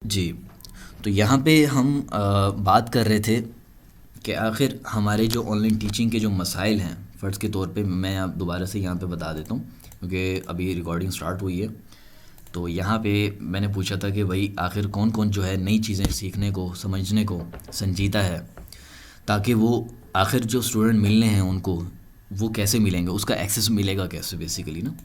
जी। तो यहाँ पे हम बात कर रहे थे कि आखिर हमारे जो ऑनलाइन टीचिंग के जो मसाइल हैं, फ़र्ज़ के तौर पे मैं अब दोबारा से यहाँ पे बता देता हूँ क्योंकि अभी रिकॉर्डिंग स्टार्ट हुई है। तो यहाँ पे मैंने पूछा था कि भाई आखिर कौन कौन जो है नई चीज़ें सीखने को, समझने को संजीदा है, ताकि वो आखिर जो स्टूडेंट मिलने हैं उनको वो कैसे मिलेंगे, उसका एक्सेस मिलेगा कैसे बेसिकली ना।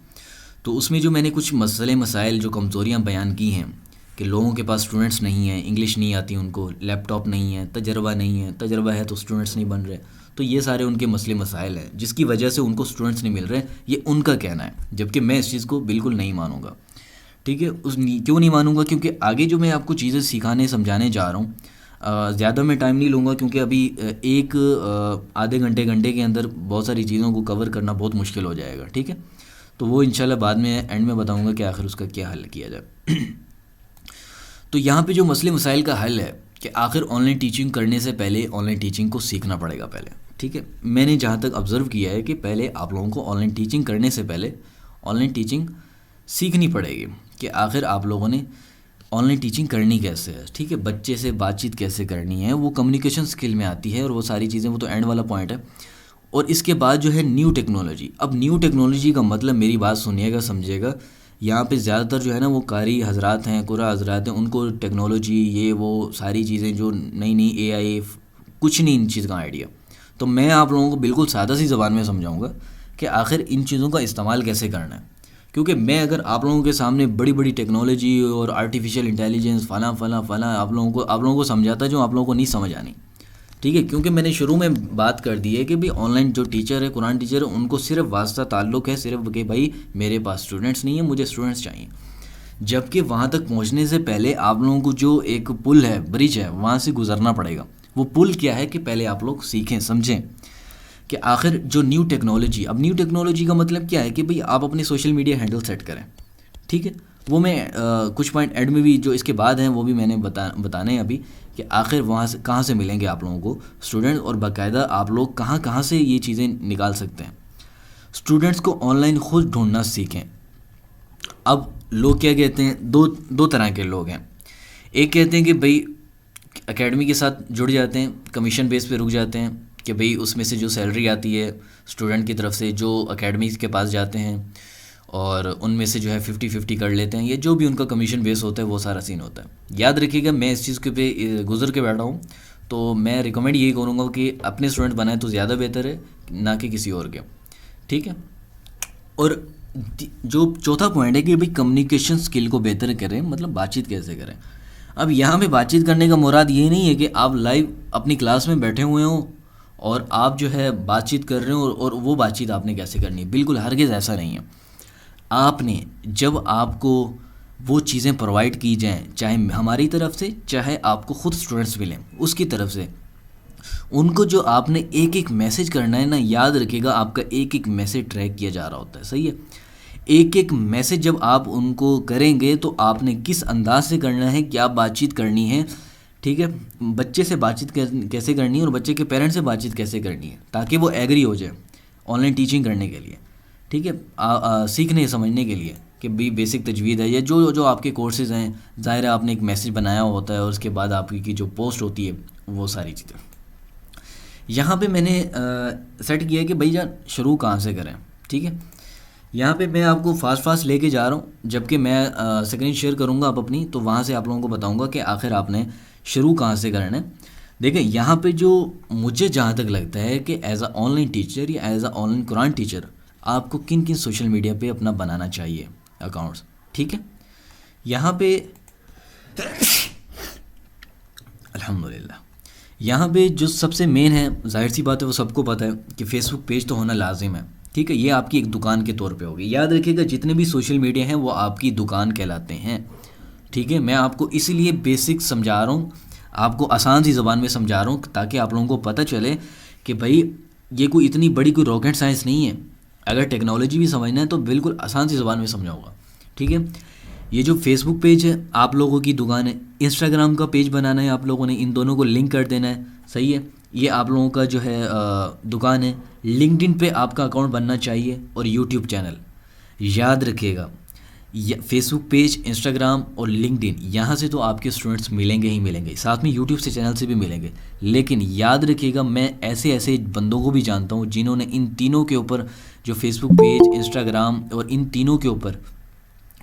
तो उसमें जो मैंने कुछ मसले मसाइल जो कमज़ोरियाँ बयान की हैं कि लोगों के पास स्टूडेंट्स नहीं हैं, इंग्लिश नहीं आती उनको, लैपटॉप नहीं है, तजर्बा नहीं है, तजर्बा है तो स्टूडेंट्स नहीं बन रहे, तो ये सारे उनके मसले मसाइल हैं जिसकी वजह से उनको स्टूडेंट्स नहीं मिल रहे। ये उनका कहना है, जबकि मैं इस चीज़ को बिल्कुल नहीं मानूंगा। ठीक है, क्यों नहीं मानूंगा? क्योंकि आगे जो मैं आपको चीज़ें सिखाने समझाने जा रहा हूँ, ज़्यादा मैं टाइम नहीं लूँगा क्योंकि अभी एक आधे घंटे घंटे के अंदर बहुत सारी चीज़ों को कवर करना बहुत मुश्किल हो जाएगा। ठीक है, तो वो इंशाल्लाह बाद में एंड में बताऊँगा कि आखिर उसका क्या हल किया जाए। तो यहाँ पे जो मसले मसाइल का हल है कि आखिर ऑनलाइन टीचिंग करने से पहले ऑनलाइन टीचिंग को सीखना पड़ेगा पहले। ठीक है, मैंने जहाँ तक ऑब्ज़र्व किया है कि पहले आप लोगों को ऑनलाइन टीचिंग करने से पहले ऑनलाइन टीचिंग सीखनी पड़ेगी कि आखिर आप लोगों ने ऑनलाइन टीचिंग करनी कैसे है। ठीक है, बच्चे से बातचीत कैसे करनी है, वो कम्युनिकेशन स्किल में आती है और वो सारी चीज़ें, वो तो एंड वाला पॉइंट है। और इसके बाद जो है न्यू टेक्नोलॉजी। अब न्यू टेक्नोलॉजी का मतलब, मेरी बात सुनिएगा, समझिएगा, यहाँ पे ज़्यादातर जो है ना वो कारी हजरात हैं, कुरा हजरात हैं, उनको टेक्नोलॉजी ये वो सारी चीज़ें जो नई नई एआई, कुछ नहीं इन चीज़ का आइडिया। तो मैं आप लोगों को बिल्कुल सादा सी ज़बान में समझाऊंगा कि आखिर इन चीज़ों का इस्तेमाल कैसे करना है। क्योंकि मैं अगर आप लोगों के सामने बड़ी बड़ी टेक्नोलॉजी और आर्टिफिशियल इंटेलिजेंस फला फला फला आप लोगों को समझाता जो आप लोगों को नहीं समझ आनी। ठीक है, क्योंकि मैंने शुरू में बात कर दी है कि भाई ऑनलाइन जो टीचर है, कुरान टीचर है, उनको सिर्फ वास्ता ताल्लुक़ है सिर्फ कि भाई मेरे पास स्टूडेंट्स नहीं है, मुझे स्टूडेंट्स चाहिए। जबकि वहाँ तक पहुँचने से पहले आप लोगों को जो एक पुल है, ब्रिज है, वहाँ से गुजरना पड़ेगा। वो पुल क्या है कि पहले आप लोग सीखें, समझें कि आखिर जो न्यू टेक्नोलॉजी, अब न्यू टेक्नोलॉजी का मतलब क्या है कि भाई आप अपने सोशल मीडिया हैंडल सेट करें। ठीक है, वो मैं कुछ पॉइंट एड में भी जो इसके बाद हैं वो भी मैंने बताने हैं अभी कि आखिर वहाँ से कहाँ से मिलेंगे आप लोगों को स्टूडेंट, और बाकायदा आप लोग कहाँ कहाँ से ये चीज़ें निकाल सकते हैं। स्टूडेंट्स को ऑनलाइन खुद ढूंढना सीखें। अब लोग क्या कहते हैं, दो तरह के लोग हैं। एक कहते हैं कि भाई एकेडमी के साथ जुड़ जाते हैं, कमीशन बेस पे रुक जाते हैं कि भाई उसमें से जो सैलरी आती है स्टूडेंट की तरफ से, जो एकेडमी के पास जाते हैं और उनमें से जो है 50-50 कर लेते हैं, ये जो भी उनका कमीशन बेस होता है वो सारा सीन होता है। याद रखिएगा, मैं इस चीज़ के पे गुजर के बैठा हूँ, तो मैं रिकमेंड यही करूँगा कि अपने स्टूडेंट बनाए तो ज़्यादा बेहतर है, ना कि किसी और के। ठीक है, और जो चौथा पॉइंट है कि भाई कम्युनिकेशन स्किल को बेहतर करें, मतलब बातचीत कैसे करें। अब यहाँ पे बातचीत करने का मुराद ये नहीं है कि आप लाइव अपनी क्लास में बैठे हुए हो और आप जो है बातचीत कर रहे हो और वो बातचीत आपने कैसे करनी है, बिल्कुल हरगिज़ ऐसा नहीं है। आपने जब आपको वो चीज़ें प्रोवाइड की जाएँ, चाहे हमारी तरफ से चाहे आपको ख़ुद स्टूडेंट्स मिलें उसकी तरफ से, उनको जो आपने एक एक मैसेज करना है ना, याद रखिएगा आपका एक एक मैसेज ट्रैक किया जा रहा होता है। सही है, एक एक मैसेज जब आप उनको करेंगे तो आपने किस अंदाज से करना है, क्या बातचीत करनी है। ठीक है, बच्चे से बातचीत कैसे करनी है और बच्चे के पेरेंट्स से बातचीत कैसे करनी है, ताकि वो एग्री हो जाए ऑनलाइन टीचिंग करने के लिए। ठीक है, सीखने समझने के लिए कि भी बेसिक तजवीज़ है या जो जो आपके कोर्सेज़ हैं, ज़ाहिर है आपने एक मैसेज बनाया होता है और उसके बाद आपकी की जो पोस्ट होती है वो सारी चीज़ें। यहाँ पे मैंने सेट किया है कि भाई जान शुरू कहाँ से करें। ठीक है, यहाँ पे मैं आपको फास्ट लेके जा रहा हूँ, जबकि मैं स्क्रीन शेयर करूँगा आप अपनी, तो वहाँ से आप लोगों को बताऊँगा कि आखिर आपने शुरू कहाँ से करना है। देखिए यहाँ पे जो मुझे जहाँ तक लगता है कि एज अ ऑनलाइन टीचर या as a online Quran teacher आपको किन किन सोशल मीडिया पे अपना बनाना चाहिए अकाउंट्स। ठीक है, यहाँ पे अल्हम्दुलिल्लाह, यहाँ पे जो सबसे मेन है, जाहिर सी बात है वो सबको पता है कि फ़ेसबुक पेज तो होना लाजिम है। ठीक है, ये आपकी एक दुकान के तौर पे होगी। याद रखिएगा जितने भी सोशल मीडिया हैं वो आपकी दुकान कहलाते हैं। ठीक है, मैं आपको इसीलिए बेसिक समझा रहा हूँ, आपको आसान सी ज़बान में समझा रहा हूँ ताकि आप लोगों को पता चले कि भाई ये कोई इतनी बड़ी कोई रॉकेट साइंस नहीं है। अगर टेक्नोलॉजी भी समझना है तो बिल्कुल आसान सी ज़बान में समझाऊँगा। ठीक है, ये जो फेसबुक पेज है आप लोगों की दुकान है, इंस्टाग्राम का पेज बनाना है आप लोगों ने, इन दोनों को लिंक कर देना है। सही है, ये आप लोगों का जो है दुकान है। लिंक्डइन पे आपका अकाउंट बनना चाहिए और यूट्यूब चैनल। याद रखिएगा फेसबुक पेज, इंस्टाग्राम और लिंक्डइन, यहाँ से तो आपके स्टूडेंट्स मिलेंगे ही मिलेंगे, साथ में यूट्यूब से चैनल से भी मिलेंगे। लेकिन याद रखिएगा, मैं ऐसे ऐसे बंदों को भी जानता हूँ जिन्होंने इन तीनों के ऊपर, जो फेसबुक पेज, इंस्टाग्राम और इन तीनों के ऊपर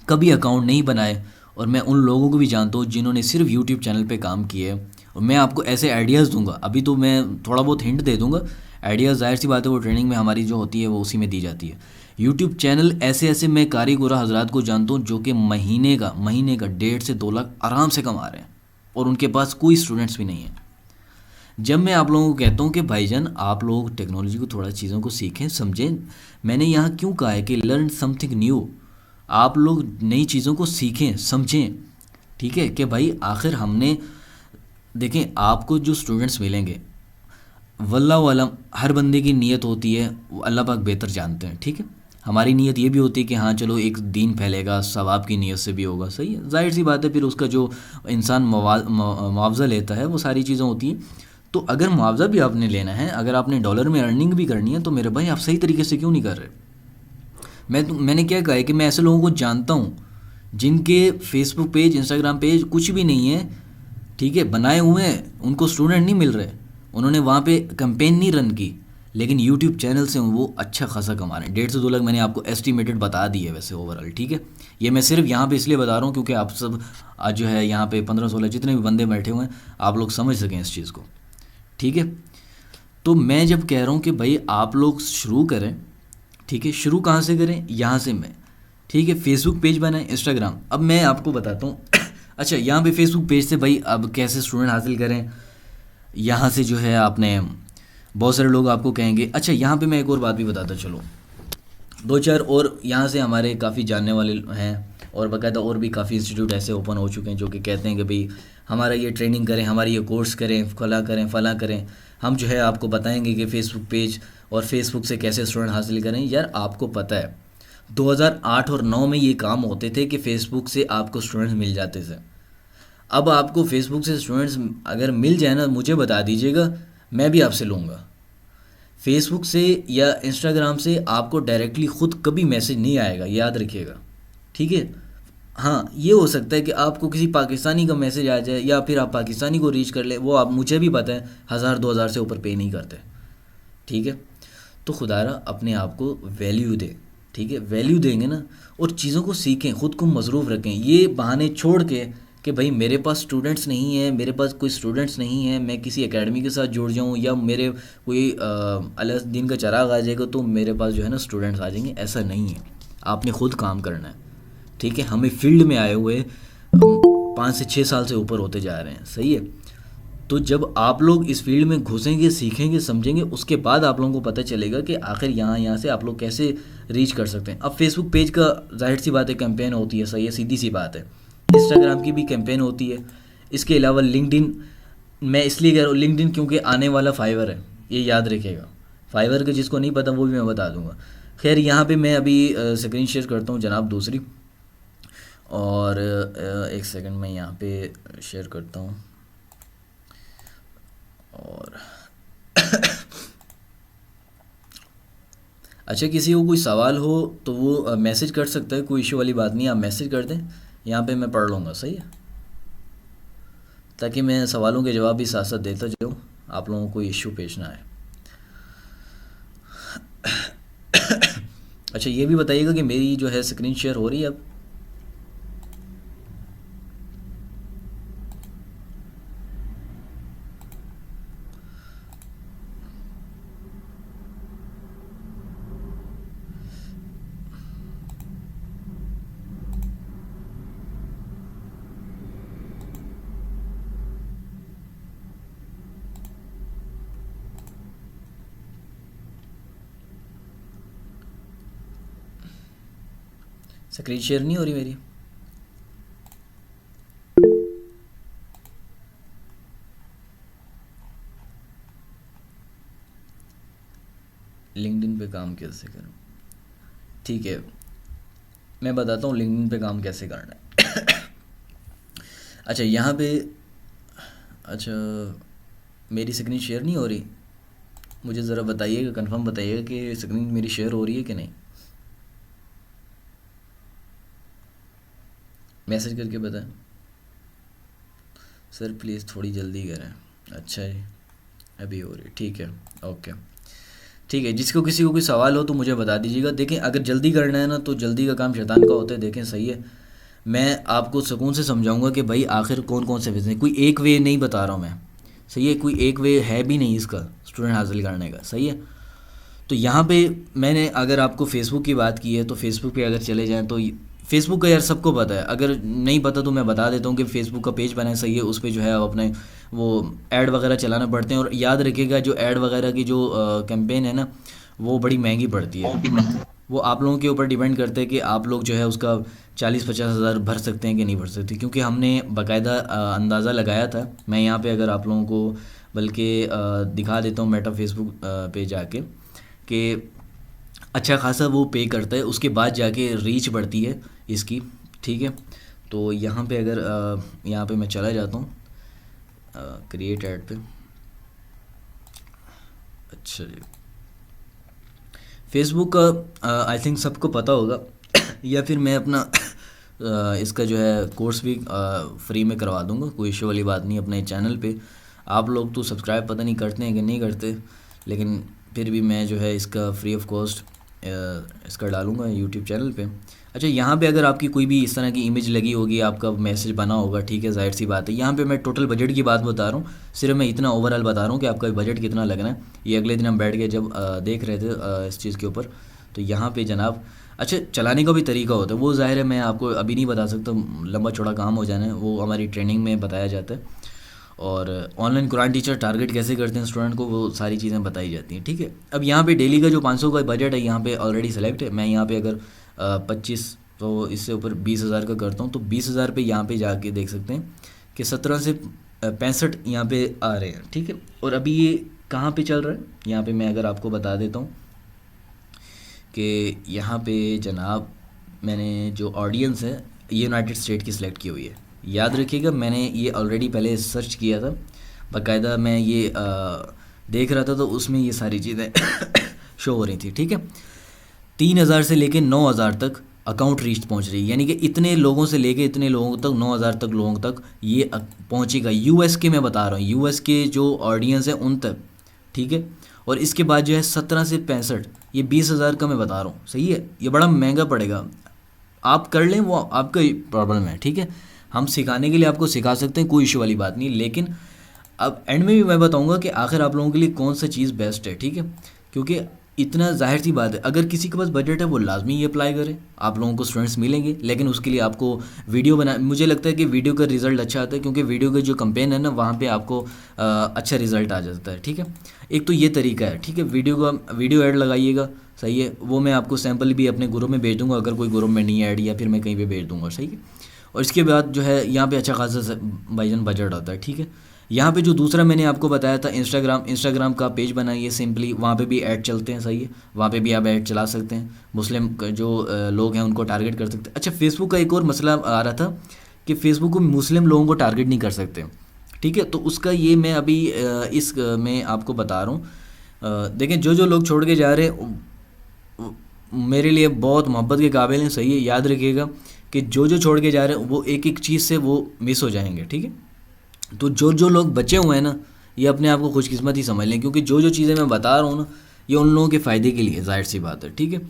कभी अकाउंट नहीं बनाए। और मैं उन लोगों को भी जानता हूँ जिन्होंने सिर्फ यूट्यूब चैनल पे काम किए है। और मैं आपको ऐसे आइडियाज़ दूंगा, अभी तो मैं थोड़ा बहुत हिंट दे दूंगा। आइडियाज़ जाहिर सी बात है वो ट्रेनिंग में हमारी जो होती है वो उसी में दी जाती है। यूट्यूब चैनल ऐसे ऐसे मैं कारीगोरा हजरात को जानता हूँ जो कि महीने का 1.5 से 2 लाख आराम से कमा रहे हैं और उनके पास कोई स्टूडेंट्स भी नहीं है। जब मैं आप लोगों को कहता हूँ कि भाईजान आप लोग टेक्नोलॉजी को थोड़ा चीज़ों को सीखें समझें, मैंने यहाँ क्यों कहा है कि लर्न समथिंग न्यू, आप लोग नई चीज़ों को सीखें समझें। ठीक है कि भाई आखिर हमने, देखें आपको जो स्टूडेंट्स मिलेंगे, वल्लाह आलम हर बंदे की नीयत होती है, वो अल्लाह पाक बेहतर जानते हैं। ठीक है, हमारी नीयत ये भी होती है कि हाँ चलो एक दीन फैलेगा, सवाब की नीयत से भी होगा, सही है, जाहिर सी बात है। फिर उसका जो इंसान मुआवजा लेता है वो सारी चीज़ें होती हैं। तो अगर मुआवजा भी आपने लेना है, अगर आपने डॉलर में अर्निंग भी करनी है, तो मेरे भाई आप सही तरीके से क्यों नहीं कर रहे। मैंने क्या कहा है कि मैं ऐसे लोगों को जानता हूँ जिनके फेसबुक पेज, इंस्टाग्राम पेज कुछ भी नहीं है, ठीक है, बनाए हुए हैं, उनको स्टूडेंट नहीं मिल रहे, उन्होंने वहाँ पे कैंपेन नहीं रन की, लेकिन यूट्यूब चैनल से वो अच्छा खासा कमा रहे हैं। 1.5 से 2 लाख मैंने आपको एस्टिमेटेड बता दी है वैसे ओवरऑल। ठीक है, ये मैं सिर्फ यहाँ पे इसलिए बता रहा हूँ क्योंकि आप सब आज जो है यहाँ पे 15-16 जितने भी बंदे बैठे हुए हैं, आप लोग समझ सकें इस चीज़ को। ठीक है, तो मैं जब कह रहा हूँ कि भाई आप लोग शुरू करें, ठीक है, शुरू कहाँ से करें, यहाँ से मैं, ठीक है, फेसबुक पेज बनाएं, इंस्टाग्राम। अब मैं आपको बताता हूँ अच्छा, यहाँ पे फेसबुक पेज से भाई अब कैसे स्टूडेंट हासिल करें, यहाँ से जो है आपने, बहुत सारे लोग आपको कहेंगे, अच्छा यहाँ पे मैं एक और बात भी बताता चलो, 2-4 और यहाँ से हमारे काफ़ी जानने वाले हैं और बाकायदा और भी काफ़ी इंस्टीट्यूट ऐसे ओपन हो चुके हैं जो कि कहते हैं कि भाई हमारा ये ट्रेनिंग करें, हमारी ये कोर्स करें, फला करें, हम जो है आपको बताएंगे कि फ़ेसबुक पेज और फेसबुक से कैसे स्टूडेंट हासिल करें। यार आपको पता है 2008 और 9 में ये काम होते थे कि फ़ेसबुक से आपको स्टूडेंट्स मिल जाते थे। अब आपको फेसबुक से स्टूडेंट्स अगर मिल जाए ना, मुझे बता दीजिएगा, मैं भी आपसे लूँगा। फेसबुक से या इंस्टाग्राम से आपको डायरेक्टली ख़ुद कभी मैसेज नहीं आएगा, याद रखिएगा। ठीक है, हाँ ये हो सकता है कि आपको किसी पाकिस्तानी का मैसेज आ जाए या फिर आप पाकिस्तानी को रीच कर ले, वो आप, मुझे भी पता है 1000-2000 से ऊपर पे नहीं करते। ठीक है, तो खुदारा अपने आप को वैल्यू दें। ठीक है, वैल्यू देंगे ना, और चीज़ों को सीखें, ख़ुद को मसरूफ़ रखें। ये बहाने छोड़ के कि भाई मेरे पास स्टूडेंट्स नहीं है, मेरे पास कोई स्टूडेंट्स नहीं है, मैं किसी एकेडमी के साथ जुड़ जाऊँ या मेरे कोई अल्लाह दिन का चराग आ जाएगा तो मेरे पास जो है ना स्टूडेंट्स आ जाएंगे, ऐसा नहीं है। आपने ख़ुद काम करना है। ठीक है, हमें फील्ड में आए हुए 5 से 6 साल से ऊपर होते जा रहे हैं, सही है। तो जब आप लोग इस फील्ड में घुसेंगे, सीखेंगे, समझेंगे, उसके बाद आप लोगों को पता चलेगा कि आखिर यहाँ से आप लोग कैसे रीच कर सकते हैं। अब फेसबुक पेज का जाहिर सी बात है कैंपेन होती है, सही है, सीधी सी बात है। इंस्टाग्राम की भी कैंपेन होती है। इसके अलावा लिंक्डइन, मैं इसलिए कह रहा हूँ लिंक्डइन क्योंकि आने वाला फाइवर है, ये याद रखिएगा। फाइवर का जिसको नहीं पता वो भी मैं बता दूंगा। खैर यहाँ पे मैं अभी स्क्रीन शेयर करता हूँ जनाब दूसरी, और एक सेकंड में यहाँ पे शेयर करता हूँ। और अच्छा, किसी को कोई सवाल हो तो वो मैसेज कर सकता है, कोई इशू वाली बात नहीं है, आप मैसेज कर दें, यहाँ पे मैं पढ़ लूँगा, सही है, ताकि मैं सवालों के जवाब भी साथ साथ देता जाऊँ, आप लोगों को इशू पेश ना आए। अच्छा ये भी बताइएगा कि मेरी जो है स्क्रीन शेयर हो रही है अब। स्क्रीन शेयर नहीं हो रही मेरी? लिंक्डइन पे काम कैसे करूँ? ठीक है, मैं बताता हूँ लिंक्डइन पे काम कैसे करना है। अच्छा यहाँ पे, अच्छा मेरी स्क्रीन शेयर नहीं हो रही, मुझे ज़रा बताइएगा, कंफर्म बताइएगा कि स्क्रीन मेरी शेयर हो रही है कि नहीं। मैसेज करके बताएं सर प्लीज़ थोड़ी जल्दी करें। अच्छा जी, अभी हो रही, ठीक है, ओके, ठीक है। जिसको किसी को कोई सवाल हो तो मुझे बता दीजिएगा। देखें अगर जल्दी करना है ना तो जल्दी का काम शैतान का होता है। देखें सही है, मैं आपको सुकून से समझाऊंगा कि भाई आखिर कौन कौन से वे, कोई एक वे नहीं बता रहा हूँ मैं, सही है, कोई एक वे है भी नहीं इसका स्टूडेंट हासिल करने का, सही है। तो यहाँ पे मैंने अगर आपको फ़ेसबुक की बात की है तो फ़ेसबुक पे अगर चले जाएं तो फ़ेसबुक का यार सबको पता है, अगर नहीं पता तो मैं बता देता हूँ कि फ़ेसबुक का पेज बनाए, सही है। उस पर जो है आप अपने वो ऐड वगैरह चलाना पड़ते हैं, और याद रखिएगा जो ऐड वगैरह की जो कैंपेन है ना वो बड़ी महंगी पड़ती है। वो आप लोगों के ऊपर डिपेंड करते हैं कि आप लोग जो है उसका 40-50 हज़ार भर सकते हैं कि नहीं भर सकते, क्योंकि हमने बाकायदा अंदाज़ा लगाया था। मैं यहाँ पे अगर आप लोगों को बल्कि दिखा देता हूँ मेटा फेसबुक पे जाके कि अच्छा खासा वो पे करता है, उसके बाद जाके रीच बढ़ती है इसकी, ठीक है। तो यहाँ पे अगर यहाँ पे मैं चला जाता हूँ क्रिएट ऐड पे। अच्छा जी, फेसबुक का आई थिंक सबको पता होगा या फिर मैं अपना इसका जो है कोर्स भी फ्री में करवा दूंगा, कोई इशू वाली बात नहीं। अपने चैनल पे आप लोग तो सब्सक्राइब पता नहीं करते हैं कि नहीं करते, लेकिन फिर भी मैं जो है इसका फ्री ऑफ कॉस्ट इसका डालूंगा यूट्यूब चैनल पे। अच्छा, यहाँ पे अगर आपकी कोई भी इस तरह की इमेज लगी होगी, आपका मैसेज बना होगा, ठीक है, जाहिर सी बात है। यहाँ पे मैं टोटल बजट की बात बता रहा हूँ, सिर्फ मैं इतना ओवरऑल बता रहा हूँ कि आपका बजट कितना लगना है। ये अगले दिन हम बैठ के जब देख रहे थे इस चीज़ के ऊपर, तो यहाँ पे जनाब अच्छा चलाने का भी तरीका होता है, वो ज़ाहिर है मैं आपको अभी नहीं बता सकता, लंबा चौड़ा काम हो जाना है, वो हमारी ट्रेनिंग में बताया जाता है। और ऑनलाइन कुरान टीचर टारगेट कैसे करते हैं स्टूडेंट को, वो सारी चीज़ें बताई जाती हैं, ठीक है। अब यहाँ पे डेली का जो 500 का बजट है यहाँ पे ऑलरेडी सेलेक्ट है। मैं यहाँ पे अगर 25 तो इससे ऊपर 20,000 का करता हूँ तो 20,000 पे यहाँ पे जाके देख सकते हैं कि 17 से 65 यहाँ पे आ रहे हैं, ठीक है। और अभी ये कहाँ पे चल रहा है, यहाँ पे मैं अगर आपको बता देता हूँ कि यहाँ पे जनाब मैंने जो ऑडियंस है ये यूनाइटेड स्टेट की सिलेक्ट की हुई है। याद रखिएगा मैंने ये ऑलरेडी पहले सर्च किया था, बाकायदा मैं ये देख रहा था तो उसमें ये सारी चीज़ें शो हो रही थी, ठीक है। 3,000 से लेके 9,000 तक अकाउंट रीच पहुंच रही है, यानी कि इतने लोगों से लेके इतने लोगों तक 9,000 तक लोगों तक ये पहुंचेगा। यूएस के मैं बता रहा हूँ, यूएस के जो ऑडियंस है उन तक, ठीक है। और इसके बाद जो है 17 से 65, ये 20,000 का मैं बता रहा हूँ, सही है। ये बड़ा महंगा पड़ेगा, आप कर लें वो आपका प्रॉब्लम है, ठीक है। हम सिखाने के लिए आपको सिखा सकते हैं, कोई इशू वाली बात नहीं, लेकिन अब एंड में भी मैं बताऊंगा कि आखिर आप लोगों के लिए कौन सा चीज़ बेस्ट है, ठीक है। क्योंकि इतना जाहिर सी बात है, अगर किसी के पास बजट है वो लाजमी ये अप्लाई करे, आप लोगों को स्टूडेंट्स मिलेंगे, लेकिन उसके लिए आपको वीडियो बना, मुझे लगता है कि वीडियो का रिज़ल्ट अच्छा आता है, क्योंकि वीडियो का जो कंपेन है ना वहाँ पे आपको अच्छा रिज़ल्ट आ जाता है, ठीक है। एक तो ये तरीका है, ठीक है, वीडियो ऐड लगाइएगा, सही है। वो मैं आपको सैम्पल भी अपने ग्रुप में भेज दूँगा, अगर कोई ग्रुप में नहीं है ऐड, या फिर मैं कहीं पर भेज दूँगा, सही है। और इसके बाद जो है यहाँ पे अच्छा खासा भाईजान बजट आता है, ठीक है। यहाँ पे जो दूसरा मैंने आपको बताया था इंस्टाग्राम का पेज बनाइए सिंपली, वहाँ पे भी ऐड चलते हैं, सही है, वहाँ पे भी आप ऐड चला सकते हैं, मुस्लिम जो लोग हैं उनको टारगेट कर सकते हैं। अच्छा, फेसबुक का एक और मसला आ रहा था कि फ़ेसबुक को मुस्लिम लोगों को टारगेट नहीं कर सकते, ठीक है। तो उसका ये मैं अभी इस में आपको बता रहा हूँ। देखें जो जो लोग छोड़ के जा रहे हैं मेरे लिए बहुत मोहब्बत के काबिल हैं, सही है। याद रखिएगा कि जो जो छोड़ के जा रहे हैं वो एक एक चीज़ से वो मिस हो जाएंगे, ठीक है। तो जो जो लोग बचे हुए हैं ना ये अपने आप को खुशकिस्मत ही समझ लें, क्योंकि जो जो चीज़ें मैं बता रहा हूँ ना ये उन लोगों के फ़ायदे के लिए, जाहिर सी बात है, ठीक है।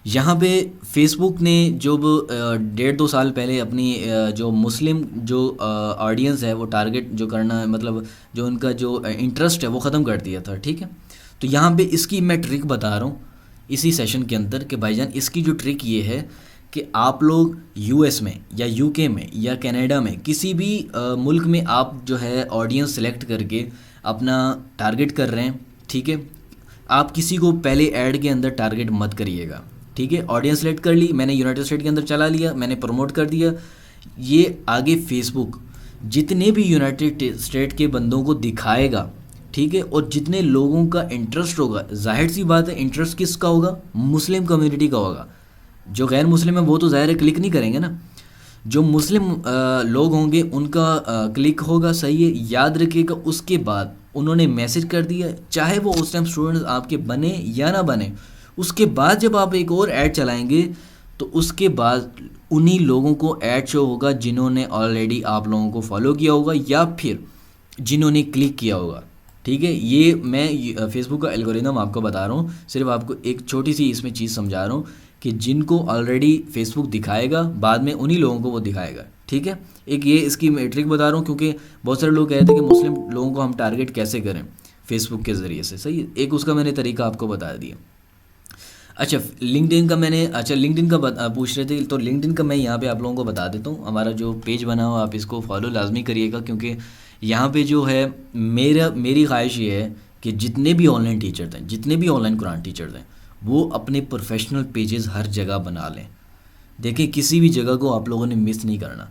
यहाँ पे फेसबुक ने जो 1.5-2 साल पहले अपनी जो मुस्लिम जो ऑडियंस है वो टारगेट जो करना है, मतलब जो उनका जो इंटरेस्ट है वो ख़त्म कर दिया था, ठीक है। तो यहाँ पे इसकी मैं ट्रिक बता रहा हूँ इसी सेशन के अंदर कि भाईजान इसकी जो ट्रिक ये है कि आप लोग यूएस में या यूके में या कनाडा में किसी भी मुल्क में आप जो है ऑडियंस सेलेक्ट करके अपना टारगेट कर रहे हैं, ठीक है। आप किसी को पहले ऐड के अंदर टारगेट मत करिएगा, ठीक है। ऑडियंस सेलेक्ट कर ली, मैंने यूनाइटेड स्टेट के अंदर चला लिया, मैंने प्रमोट कर दिया, ये आगे फेसबुक जितने भी यूनाइटेड स्टेट के बंदों को दिखाएगा, ठीक है। और जितने लोगों का इंटरेस्ट होगा, जाहिर सी बात है इंटरेस्ट किसका होगा, मुस्लिम कम्युनिटी का होगा। जो गैर मुस्लिम है वो तो ज़ाहिर है क्लिक नहीं करेंगे ना, जो मुस्लिम लोग होंगे उनका क्लिक होगा, सही है। याद रखिएगा उसके बाद उन्होंने मैसेज कर दिया, चाहे वो उस टाइम स्टूडेंट्स आपके बने या ना बने, उसके बाद जब आप एक और ऐड चलाएंगे तो उसके बाद उन्हीं लोगों को ऐड शो होगा जिन्होंने ऑलरेडी आप लोगों को फॉलो किया होगा या फिर जिन्होंने क्लिक किया होगा। ठीक है, ये मैं फेसबुक का एल्गोरिदम आपको बता रहा हूँ, सिर्फ आपको एक छोटी सी इसमें चीज़ समझा रहा हूँ कि जिनको ऑलरेडी फेसबुक दिखाएगा बाद में उन्हीं लोगों को वो दिखाएगा। ठीक है, एक ये इसकी मैट्रिक बता रहा हूँ क्योंकि बहुत सारे लोग कह रहे थे कि मुस्लिम लोगों को हम टारगेट कैसे करें फेसबुक के ज़रिए से। सही है, एक उसका मैंने तरीका आपको बता दिया। अच्छा, लिंक्डइन का मैंने लिंक्डइन का पूछ रहे थे, तो लिंक्डइन का मैं यहाँ पे आप लोगों को बता देता हूँ। हमारा जो पेज बना हुआ आप इसको फॉलो लाजमी करिएगा, क्योंकि यहाँ पे जो है मेरी ख्वाहिश ये है कि जितने भी ऑनलाइन टीचर्स हैं, जितने भी ऑनलाइन कुरान टीचर्स हैं, वो अपने प्रोफेशनल पेजेस हर जगह बना लें। देखिए, किसी भी जगह को आप लोगों ने मिस नहीं करना।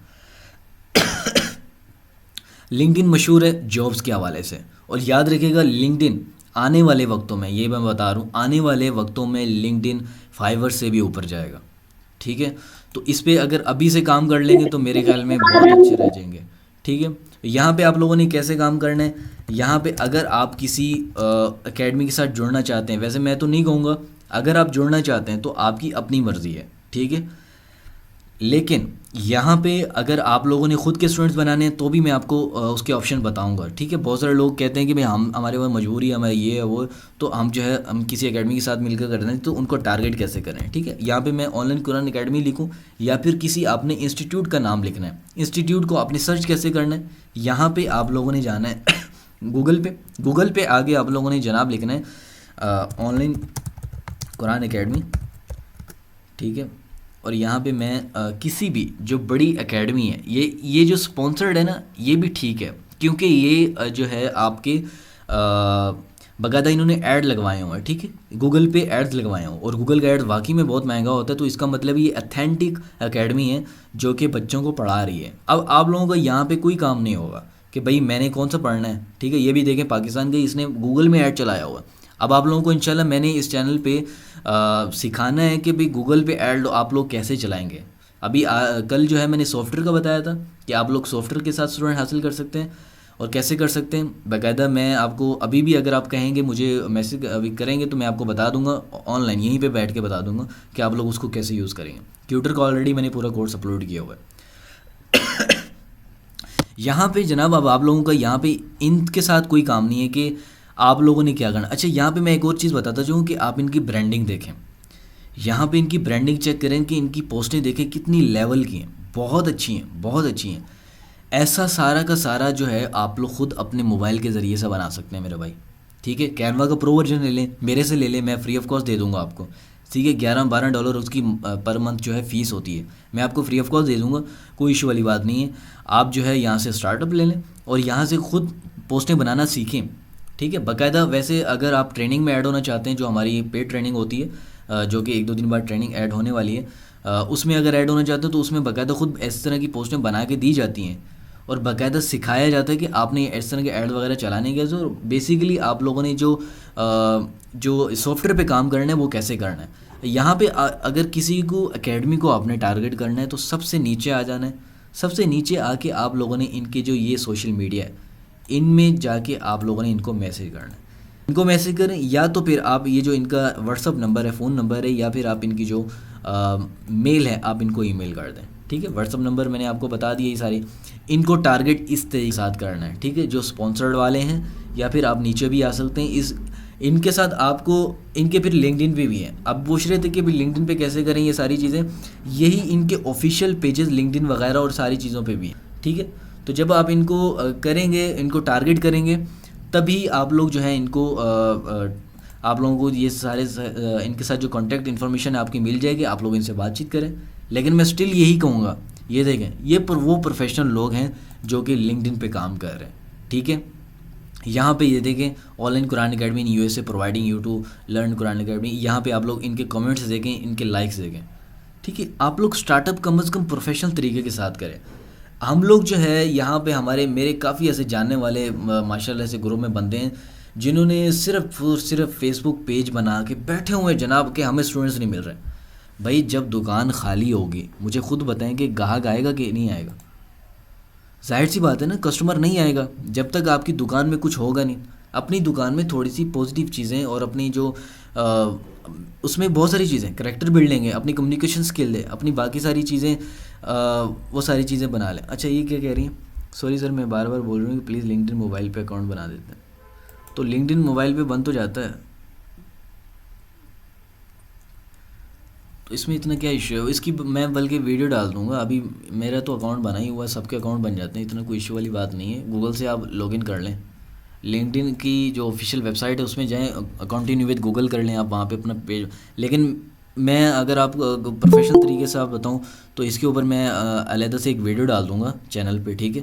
लिंक्डइन मशहूर है जॉब्स के हवाले से, और याद रखिएगा लिंक्डइन आने वाले वक्तों में, ये मैं बता रहा हूँ, आने वाले वक्तों में लिंक्डइन फाइवर से भी ऊपर जाएगा। ठीक है, तो इस पे अगर अभी से काम कर लेंगे तो मेरे ख्याल में बहुत अच्छे रह जाएंगे। ठीक है, यहाँ पे आप लोगों ने कैसे काम करना है, यहाँ पे अगर आप किसी एकेडमी के साथ जुड़ना चाहते हैं, वैसे मैं तो नहीं कहूँगा, अगर आप जुड़ना चाहते हैं तो आपकी अपनी मर्ज़ी है। ठीक है, लेकिन यहाँ पे अगर आप लोगों ने ख़ुद के स्टूडेंट्स बनाने हैं तो भी मैं आपको उसके ऑप्शन बताऊंगा। ठीक है, बहुत सारे लोग कहते हैं कि भाई हमारे पास मजबूरी है, हमारे ये है वो, तो हम जो है हम किसी एकेडमी के साथ मिलकर करते हैं, तो उनको टारगेट कैसे करें। ठीक है, यहाँ पे मैं ऑनलाइन कुरान एकेडमी लिखूँ या फिर किसी आपने इंस्टीट्यूट का नाम लिखना है, इंस्टीट्यूट को आपने सर्च कैसे करना है, यहाँ पर आप लोगों ने जाना है गूगल पे आगे आप लोगों ने जनाब लिखना है ऑनलाइन कुरान एकेडमी। ठीक है, और यहाँ पे मैं किसी भी जो बड़ी एकेडमी है, ये जो स्पॉन्सर्ड है ना, ये भी ठीक है, क्योंकि ये जो है आपके बाकायदा इन्होंने ऐड लगवाए हुए हैं। ठीक है, गूगल पे एड्स लगवाए हुए, और गूगल का ऐड वाकई में बहुत महंगा होता है, तो इसका मतलब ये अथेंटिक एकेडमी है जो कि बच्चों को पढ़ा रही है। अब आप लोगों का यहाँ पे कोई काम नहीं होगा कि भाई मैंने कौन सा पढ़ना है। ठीक है, ये भी देखें पाकिस्तान के इसने गूगल में ऐड चलाया हुआ। अब आप लोगों को इंशाल्लाह मैंने इस चैनल पे सिखाना है कि भाई गूगल पे ऐड आप लोग कैसे चलाएंगे। अभी कल जो है मैंने सॉफ्टवेयर का बताया था कि आप लोग सॉफ्टवेयर के साथ स्टूडेंट हासिल कर सकते हैं, और कैसे कर सकते हैं बाकायदा मैं आपको अभी भी, अगर आप कहेंगे मुझे मैसेज अभी करेंगे तो मैं आपको बता दूंगा, ऑनलाइन यहीं पे बैठ के बता दूंगा कि आप लोग उसको कैसे यूज़ करेंगे। ट्यूटर का ऑलरेडी मैंने पूरा कोर्स अपलोड किया हुआ है। यहाँ पे जनाब अब आप लोगों का यहाँ पे इनके साथ कोई काम नहीं है कि आप लोगों ने क्या करना। अच्छा, यहाँ पे मैं एक और चीज़ बताता चाहूँ कि आप इनकी ब्रांडिंग देखें, यहाँ पे इनकी ब्रांडिंग चेक करें कि इनकी पोस्टें देखें कितनी लेवल की हैं, बहुत अच्छी हैं, बहुत अच्छी हैं। ऐसा सारा का सारा जो है आप लोग ख़ुद अपने मोबाइल के ज़रिए से बना सकते हैं मेरे भाई। ठीक है, कैनवा का प्रो वर्जन ले लें, मेरे से ले लें, मैं फ्री ऑफ कॉस्ट दे दूँगा आपको। ठीक है, $11-12 उसकी पर मंथ जो है फ़ीस होती है, मैं आपको फ्री ऑफ कॉस्ट दे दूँगा, कोई इशू वाली बात नहीं है। आप जो है यहाँ से स्टार्टअप ले लें और यहाँ से ख़ुद पोस्टें बनाना सीखें। ठीक है, बाकायदा वैसे अगर आप ट्रेनिंग में ऐड होना चाहते हैं, जो हमारी पेड ट्रेनिंग होती है जो कि 1-2 दिन बाद ट्रेनिंग ऐड होने वाली है, उसमें अगर ऐड होना चाहते हो तो उसमें बाकायदा खुद इस तरह की पोस्टें बना के दी जाती हैं और बाकायदा सिखाया जाता है कि आपने इस तरह के ऐड वगैरह चलाने के जो बेसिकली आप लोगों ने जो सॉफ्टवेयर पे काम करना है वो कैसे करना है। यहाँ पे अगर किसी को एकेडमी को आपने टारगेट करना है तो सबसे नीचे आ जाना है, सबसे नीचे आके आप लोगों ने इनके जो ये सोशल मीडिया है इनमें जाके आप लोगों ने इनको मैसेज करना है। इनको मैसेज करें या तो फिर आप ये जो इनका व्हाट्सअप नंबर है, फ़ोन नंबर है, या फिर आप इनकी जो मेल है आप इनको ईमेल कर दें। ठीक है, व्हाट्सअप नंबर मैंने आपको बता दिया ये सारी। इनको टारगेट इस तरीके के साथ करना है। ठीक है, जो स्पॉन्सर्ड वाले हैं, या फिर आप नीचे भी आ सकते हैं इस इनके साथ आपको। इनके फिर लिंक्डइन पे भी हैं। अब पूछ रहे थे कि भाई लिंक्डइन पे कैसे करें ये सारी चीज़ें, यही इनके ऑफिशियल पेजेस लिंक्डइन वगैरह और सारी चीज़ों पे भी हैं। ठीक है, तो जब आप इनको करेंगे, इनको टारगेट करेंगे, तभी आप लोग जो है इनको आप लोगों को ये सारे इनके साथ जो कॉन्टैक्ट इन्फॉर्मेशन आपकी मिल जाएगी, आप लोग इनसे बातचीत करें। लेकिन मैं स्टिल यही कहूँगा, ये देखें ये वो प्रोफेशनल लोग हैं जो कि लिंक्डइन पे काम कर रहे हैं। ठीक है, यहाँ पे ये देखें online Quran academy in USA providing you to learn Quran academy. यहाँ पे आप लोग इनके कमेंट्स देखें, इनके लाइक्स देखें। ठीक है, आप लोग स्टार्टअप कम से कम प्रोफेशनल तरीके के साथ करें। हम लोग जो है यहाँ पे मेरे काफ़ी ऐसे जानने वाले माशाल्लाह से ग्रुप में बंदे हैं जिन्होंने सिर्फ फेसबुक पेज बना के बैठे हुए हैं जनाब के हमें स्टूडेंट्स नहीं मिल रहे। भाई जब दुकान खाली होगी मुझे खुद बताएं कि ग्राहक आएगा कि नहीं आएगा। जाहिर सी बात है ना, कस्टमर नहीं आएगा जब तक आपकी दुकान में कुछ होगा नहीं। अपनी दुकान में थोड़ी सी पॉजिटिव चीज़ें और अपनी जो उसमें बहुत सारी चीज़ें, करेक्टर बिल्डिंग है, अपनी कम्युनिकेशन स्किल है, अपनी बाकी सारी चीज़ें, वो सारी चीज़ें बना लें। अच्छा, ये क्या कह रही हैं? सॉरी सर, मैं बार बार बोल रही हूँ कि प्लीज़ लिंक्डइन मोबाइल पे अकाउंट बना देते हैं। तो लिंक्डइन मोबाइल पे बन तो जाता है, तो इसमें इतना क्या इशू है? इसकी मैं बल्कि वीडियो डाल दूंगा। अभी मेरा तो अकाउंट बना ही हुआ है, सबके अकाउंट बन जाते हैं, इतना कोई इशू वाली बात नहीं है। गूगल से आप लॉगिन कर लें, लिंक्डइन की जो ऑफिशियल वेबसाइट है उसमें जाएं, कंटिन्यू विद गूगल कर लें आप, वहाँ पे अपना पेज। लेकिन मैं अगर आप प्रोफेशनल तरीके से आप बताऊँ तो इसके ऊपर मैं अलहदा से एक वीडियो डाल दूँगा चैनल पे, ठीक है,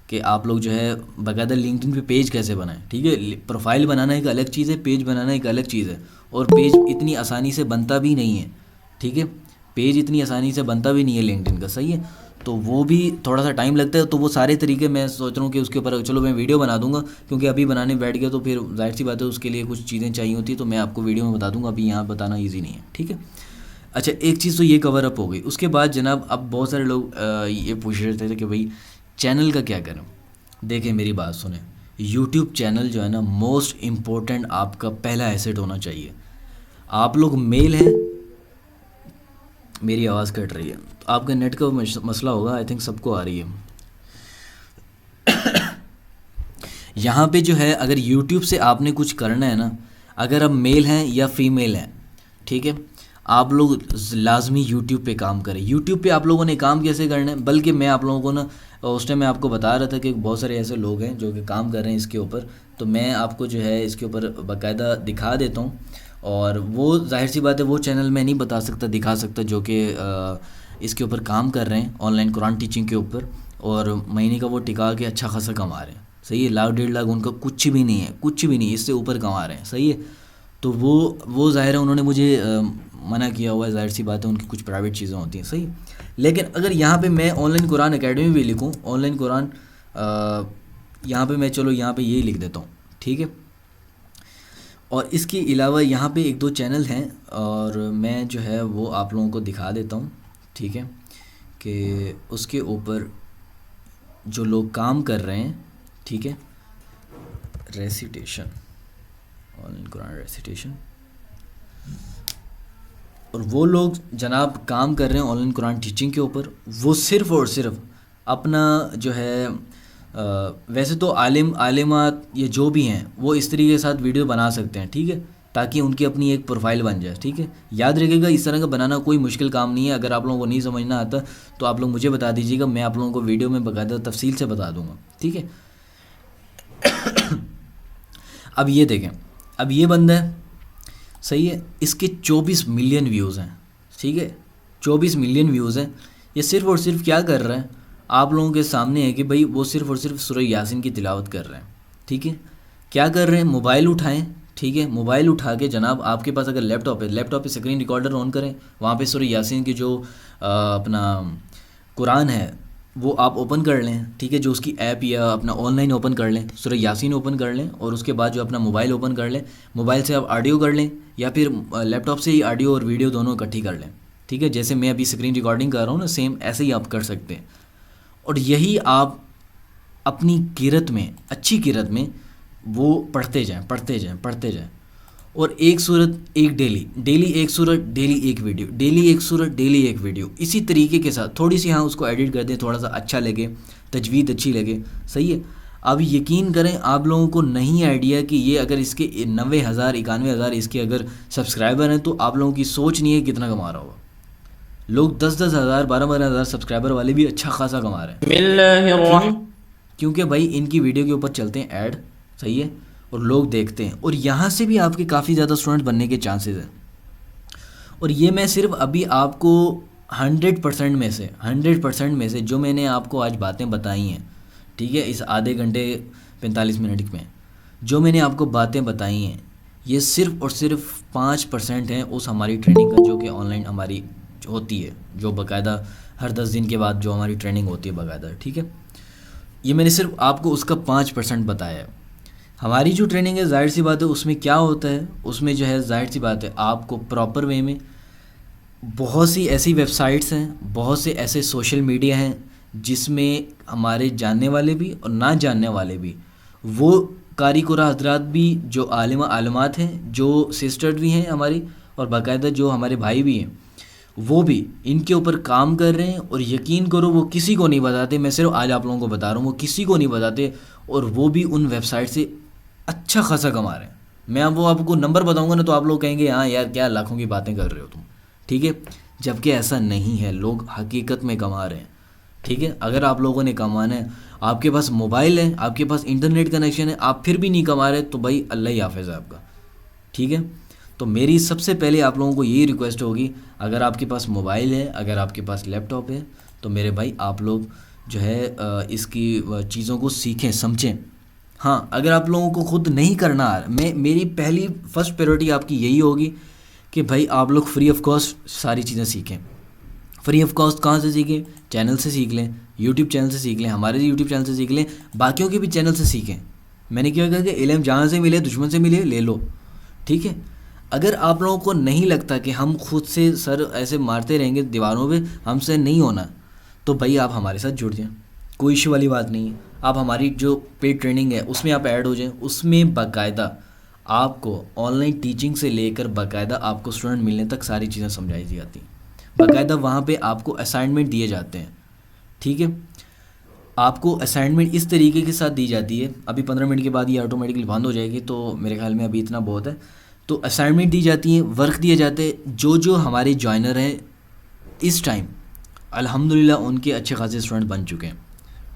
कि आप लोग जो है बाकायदा लिंक्डइन पे पेज कैसे बनाएं। ठीक है, प्रोफाइल बनाना एक अलग चीज़ है, पेज बनाना एक अलग चीज़ है, और पेज इतनी आसानी से बनता भी नहीं है। ठीक है, पेज इतनी आसानी से बनता भी नहीं है लिंक्डइन का, सही है, तो वो भी थोड़ा सा टाइम लगता है। तो वो सारे तरीके मैं सोच रहा हूँ कि उसके ऊपर चलो मैं वीडियो बना दूंगा, क्योंकि अभी बनाने बैठ गया तो फिर जाहिर सी बात है उसके लिए कुछ चीज़ें चाहिए होती है, तो मैं आपको वीडियो में बता दूंगा, अभी यहाँ बताना ईजी नहीं है। ठीक है, अच्छा, एक चीज़ तो ये कवर अप हो गई। उसके बाद जनाब अब बहुत सारे लोग ये पूछ रहे थे कि भाई चैनल का क्या करें। देखें, मेरी बात सुने, यूट्यूब चैनल जो है ना, मोस्ट इम्पोर्टेंट आपका पहला एसेट होना चाहिए। आप लोग मेल हैं, मेरी आवाज़ कट रही है, तो आपका नेट का मसला होगा, आई थिंक सबको आ रही है। यहाँ पे जो है, अगर यूट्यूब से आपने कुछ करना है ना, अगर आप मेल हैं या फीमेल हैं, ठीक है, आप लोग लाजमी यूट्यूब पे काम करें। यूट्यूब पे आप लोगों ने काम कैसे करना है, बल्कि मैं आप लोगों को ना उस टाइम मैं आपको बता रहा था कि बहुत सारे ऐसे लोग हैं जो कि काम कर रहे हैं इसके ऊपर, तो मैं आपको जो है इसके ऊपर बाकायदा दिखा देता हूँ। और वो जाहिर सी बात है वो चैनल मैं नहीं बता सकता, दिखा सकता, जो कि इसके ऊपर काम कर रहे हैं ऑनलाइन कुरान टीचिंग के ऊपर, और महीने का वो टिका के अच्छा खासा कमा रहे हैं, सही है, लाख 1.5 लाख उनका कुछ भी नहीं है, कुछ भी नहीं, इससे ऊपर कमा रहे हैं, सही है। तो वो ज़ाहिर है उन्होंने मुझे मना किया हुआ है, जाहिर सी बात है उनकी कुछ प्राइवेट चीज़ें होती हैं, सही। लेकिन अगर यहाँ पे मैं ऑनलाइन कुरान एकेडमी भी लिखूँ, ऑनलाइन कुरान, यहाँ पे मैं चलो यहाँ पे यही लिख देता हूँ, ठीक है। और इसके अलावा यहाँ पे 1-2 चैनल हैं, और मैं जो है वो आप लोगों को दिखा देता हूँ, ठीक है, कि उसके ऊपर जो लोग काम कर रहे हैं, ठीक है, रेसिटेशन, ऑनलाइन कुरान रेसिटेशन, और वो लोग जनाब काम कर रहे हैं ऑनलाइन कुरान टीचिंग के ऊपर। वो सिर्फ़ और सिर्फ अपना जो है वैसे तो आलिमात ये जो भी हैं वो इस तरीके के साथ वीडियो बना सकते हैं, ठीक है, ताकि उनकी अपनी एक प्रोफाइल बन जाए, ठीक है। याद रखिएगा, इस तरह का बनाना कोई मुश्किल काम नहीं है। अगर आप लोगों को नहीं समझना आता तो आप लोग मुझे बता दीजिएगा, मैं आप लोगों को वीडियो में बाकायदा तफसील से बता दूँगा, ठीक है। अब ये देखें, अब ये बंदा है, सही है, इसके 24 मिलियन व्यूज़ हैं, ठीक है, 24 मिलियन व्यूज़ हैं। ये सिर्फ़ और सिर्फ क्या कर रहा है, आप लोगों के सामने है कि भाई वो सिर्फ़ और सिर्फ सूरह यासीन की तिलावत कर रहे हैं, ठीक है। क्या कर रहे हैं, मोबाइल उठाएं, ठीक है, मोबाइल उठा के जनाब आपके पास अगर लैपटॉप है, लैपटॉप पे स्क्रीन रिकॉर्डर ऑन करें, वहाँ पे सूरह यासीन की जो अपना कुरान है वो आप ओपन कर लें, ठीक है, जो उसकी ऐप या अपना ऑनलाइन ओपन कर लें, सूरह यासीन ओपन कर लें, और उसके बाद जो अपना मोबाइल ओपन कर लें, मोबाइल से आप ऑडियो कर लें, या फिर लैपटॉप से ही ऑडियो और वीडियो दोनों इकट्ठी कर लें, ठीक है। जैसे मैं अभी स्क्रीन रिकॉर्डिंग कर रहा हूँ ना, सेम ऐसे ही आप कर सकते हैं। और यही आप अपनी किरत में, अच्छी किरत में वो पढ़ते जाएं, पढ़ते जाएं, पढ़ते जाएं। और एक सूरत एक डेली एक सूरत, डेली एक वीडियो, डेली एक सूरत, डेली एक वीडियो, इसी तरीके के साथ थोड़ी सी हाँ उसको एडिट कर दें, थोड़ा सा अच्छा लगे, तजवीद अच्छी लगे, सही है। अब यकीन करें, आप लोगों को नहीं आइडिया कि ये अगर इसके 90,000 91,000 इसके अगर सब्सक्राइबर हैं, तो आप लोगों की सोच नहीं है कितना कमा रहा होगा। लोग 10-10 हज़ार 12-12 हज़ार सब्सक्राइबर वाले भी अच्छा खासा कमा रहे हैं, क्योंकि भाई इनकी वीडियो के ऊपर चलते हैं ऐड, सही है, और लोग देखते हैं, और यहाँ से भी आपके काफ़ी ज़्यादा स्टूडेंट बनने के चांसेस हैं। और ये मैं सिर्फ अभी आपको 100% में से जो मैंने आपको आज बातें बताई हैं, ठीक है, इस आधे घंटे 45 मिनट में जो मैंने आपको बातें बताई हैं, ये सिर्फ और सिर्फ 5% हैं उस हमारी ट्रेनिंग का, जो कि ऑनलाइन हमारी होती है, जो बाकायदा हर 10 दिन के बाद जो हमारी ट्रेनिंग होती है बाकायदा, ठीक है। ये मैंने सिर्फ आपको उसका 5% बताया है। हमारी जो ट्रेनिंग है, जाहिर सी बात है उसमें क्या होता है, उसमें जो है जाहिर सी बात है आपको प्रॉपर वे में बहुत सी ऐसी वेबसाइट्स हैं, बहुत से ऐसे सोशल मीडिया हैं जिसमें हमारे जानने वाले भी और ना जानने वाले भी वो कारी कुरा हजरात भी, जो आलिमा आलमात हैं, जो सिस्टर भी हैं हमारी, और बाकायदा जो हमारे भाई भी हैं, वो भी इनके ऊपर काम कर रहे हैं। और यकीन करो वो किसी को नहीं बताते, मैं सिर्फ आज आप लोगों को बता रहा हूँ, वो किसी को नहीं बताते, और वो भी उन वेबसाइट से अच्छा खासा कमा रहे हैं। मैं अब वो आपको नंबर बताऊंगा ना तो आप लोग कहेंगे हाँ यार क्या लाखों की बातें कर रहे हो तुम, ठीक है। जबकि ऐसा नहीं है, लोग हकीकत में कमा रहे हैं, ठीक है। अगर आप लोगों ने कमाना है, आपके पास मोबाइल है, आपके पास इंटरनेट कनेक्शन है, आप फिर भी नहीं कमा रहे, तो भाई अल्लाह ही हाफ़िज़ है आपका, ठीक है। तो मेरी सबसे पहले आप लोगों को यही रिक्वेस्ट होगी, अगर आपके पास मोबाइल है, अगर आपके पास लैपटॉप है, तो मेरे भाई आप लोग जो है इसकी चीज़ों को सीखें, समझें। हाँ, अगर आप लोगों को खुद नहीं करना आ रहा, मेरी पहली फर्स्ट प्रायोरिटी आपकी यही होगी कि भाई आप लोग फ्री ऑफ कॉस्ट सारी चीज़ें सीखें। फ्री ऑफ कॉस्ट कहाँ से सीखें? चैनल से सीख लें, यूट्यूब चैनल से सीख लें, हमारे यूट्यूब चैनल से सीख लें, बाकियों के भी चैनल से सीखें। मैंने क्या कहा कि इल्म जहाँ से मिले, दुश्मन से मिले, ले लो, ठीक है। अगर आप लोगों को नहीं लगता कि हम खुद से सर ऐसे मारते रहेंगे दीवारों पे, हमसे नहीं होना, तो भाई आप हमारे साथ जुड़ जाएं, कोई इशू वाली बात नहीं है। आप हमारी जो पेड ट्रेनिंग है उसमें आप ऐड हो जाएं, उसमें बाकायदा आपको ऑनलाइन टीचिंग से लेकर बाकायदा आपको स्टूडेंट मिलने तक सारी चीज़ें समझाई जाती हैं। बाकायदा वहाँ पे आपको असाइनमेंट दिए जाते हैं, ठीक है। आपको असाइनमेंट इस तरीके के साथ दी जाती है, अभी 15 मिनट के बाद ये ऑटोमेटिकली बंद हो जाएगी, तो मेरे ख्याल में अभी इतना बहुत है। तो असाइनमेंट दी जाती है, वर्क दिए जाते हैं। जो हमारे जॉइनर हैं इस टाइम अल्हम्दुलिल्लाह उनके अच्छे खासे स्टूडेंट बन चुके हैं,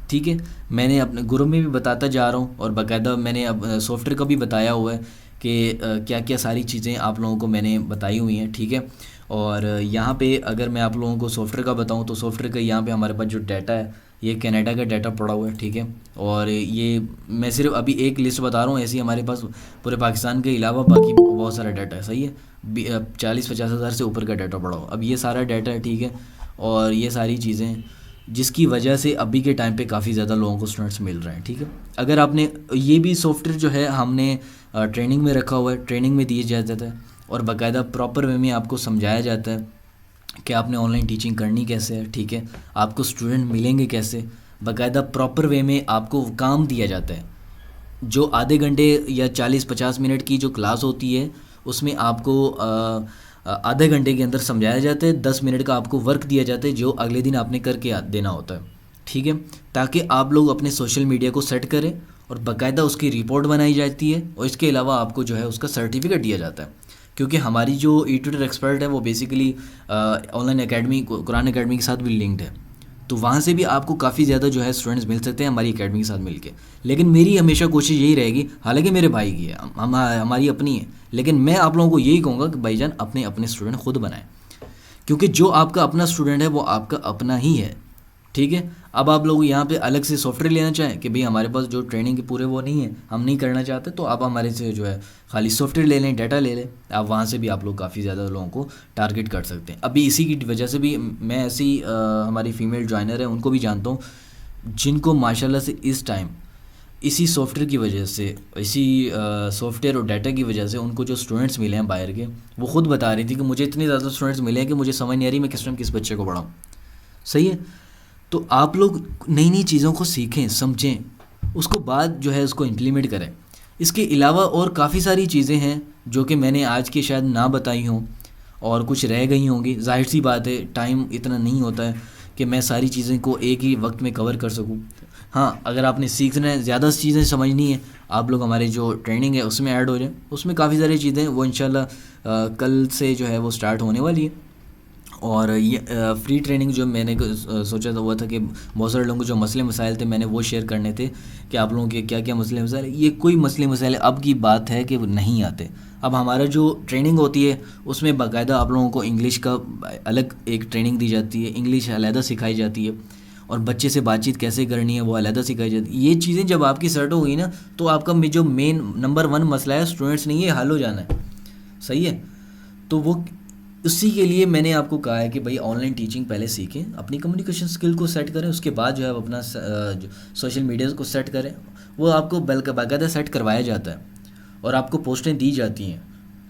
ठीक है। मैंने अपने ग्रुप में भी बताता जा रहा हूँ, और बाकायदा मैंने अब सॉफ्टवेयर का भी बताया हुआ है कि क्या क्या सारी चीज़ें आप लोगों को मैंने बताई हुई हैं, ठीक है। और यहाँ पे अगर मैं आप लोगों को सॉफ्टवेयर का बताऊँ तो सॉफ्टवेयर का यहाँ पे हमारे पास जो डाटा है, ये कनाडा का डाटा पड़ा हुआ है, ठीक है। और ये मैं सिर्फ अभी एक लिस्ट बता रहा हूँ, ऐसे ही हमारे पास पूरे पाकिस्तान के अलावा बाकी बहुत सारा डाटा है, सही है। 40-50 हज़ार से ऊपर का डाटा पड़ा हुआ, अब ये सारा डाटा है, ठीक है। और ये सारी चीज़ें जिसकी वजह से अभी के टाइम पे काफ़ी ज़्यादा लोगों को स्टूडेंट्स मिल रहे हैं, ठीक है। अगर आपने ये भी सॉफ्टवेयर जो है हमने ट्रेनिंग में रखा हुआ है, ट्रेनिंग में दिया जाता है, और बाकायदा प्रॉपर वे में आपको समझाया जाता है कि आपने ऑनलाइन टीचिंग करनी कैसे है, ठीक है। आपको स्टूडेंट मिलेंगे कैसे, बाकायदा प्रॉपर वे में आपको काम दिया जाता है। जो आधे घंटे या 40-50 मिनट की जो क्लास होती है उसमें आपको आधे घंटे के अंदर समझाया जाता है, 10 मिनट का आपको वर्क दिया जाता है जो अगले दिन आपने करके देना होता है, ठीक है। ताकि आप लोग अपने सोशल मीडिया को सेट करें, और बाकायदा उसकी रिपोर्ट बनाई जाती है, और इसके अलावा आपको जो है उसका सर्टिफिकेट दिया जाता है। क्योंकि हमारी जो ई-ट्यूटर एक्सपर्ट है वो basically online academy, Quran academy के साथ भी लिंक्ड है, तो वहाँ से भी आपको काफ़ी ज़्यादा जो है स्टूडेंट्स मिल सकते हैं हमारी एकेडमी के साथ मिलके। लेकिन मेरी हमेशा कोशिश यही रहेगी, हालांकि मेरे भाई की है, हमारी अपनी है, लेकिन मैं आप लोगों को यही कहूँगा कि भाईजान अपने अपने स्टूडेंट खुद बनाएं, क्योंकि जो आपका अपना स्टूडेंट है वो आपका अपना ही है, ठीक है। अब आप लोग यहाँ पे अलग से सॉफ्टवेयर लेना चाहें कि भाई हमारे पास जो ट्रेनिंग के पूरे वो नहीं है, हम नहीं करना चाहते, तो आप हमारे से जो है खाली सॉफ्टवेयर ले लें, डाटा ले लें, आप वहाँ से भी आप लोग काफ़ी ज़्यादा लोगों को टारगेट कर सकते हैं। अभी इसी की वजह से भी मैं ऐसी हमारी फ़ीमेल जॉइनर है उनको भी जानता हूँ, जिनको माशाल्लाह से इस टाइम इसी सॉफ्टवेयर की वजह से, इसी सॉफ्टवेयर और डाटा की वजह से उनको जो स्टूडेंट्स मिले हैं बाहर के, वो ख़ुद बता रही थी कि मुझे इतने ज़्यादा स्टूडेंट्स मिले हैं कि मुझे समझ नहीं आ रही मैं किस टाइम किस बच्चे को पढ़ाऊँ, सही है। तो आप लोग नई नई चीज़ों को सीखें, समझें, उसको बाद जो है उसको इम्प्लीमेंट करें। इसके अलावा और काफ़ी सारी चीज़ें हैं जो कि मैंने आज के शायद ना बताई हों, और कुछ रह गई होंगी। जाहिर सी बात है टाइम इतना नहीं होता है कि मैं सारी चीज़ें को एक ही वक्त में कवर कर सकूं। हाँ, अगर आपने सीखना है, ज़्यादा चीज़ें समझनी है, आप लोग हमारे जो ट्रेनिंग है उसमें ऐड हो जाए, उसमें काफ़ी सारी चीज़ें वो इंशाल्लाह कल से जो है वो स्टार्ट होने वाली है। और ये फ्री ट्रेनिंग जो मैंने सोचा था वो था कि बहुत सारे लोगों को जो मसले मसाइल थे मैंने वो शेयर करने थे कि आप लोगों के क्या क्या मसले मसाइल। ये कोई मसले मसाइल अब की बात है कि वो नहीं आते। अब हमारा जो ट्रेनिंग होती है उसमें बाकायदा आप लोगों को इंग्लिश का अलग एक ट्रेनिंग दी जाती है, इंग्लिश अलहदा सिखाई जाती है, और बच्चे से बातचीत कैसे करनी है वो अलहदा सिखाई जाती है। ये चीज़ें जब आपकी सेट हो गई ना, तो आपका जो मेन नंबर 1 मसला है स्टूडेंट्स नहीं है, हल हो जाना है, सही है। तो वो उसी के लिए मैंने आपको कहा है कि भाई ऑनलाइन टीचिंग पहले सीखें, अपनी कम्युनिकेशन स्किल को सेट करें, उसके बाद जो है अपना जो सोशल मीडिया को सेट करें। वो आपको बाकायदा सेट करवाया जाता है, और आपको पोस्टें दी जाती हैं,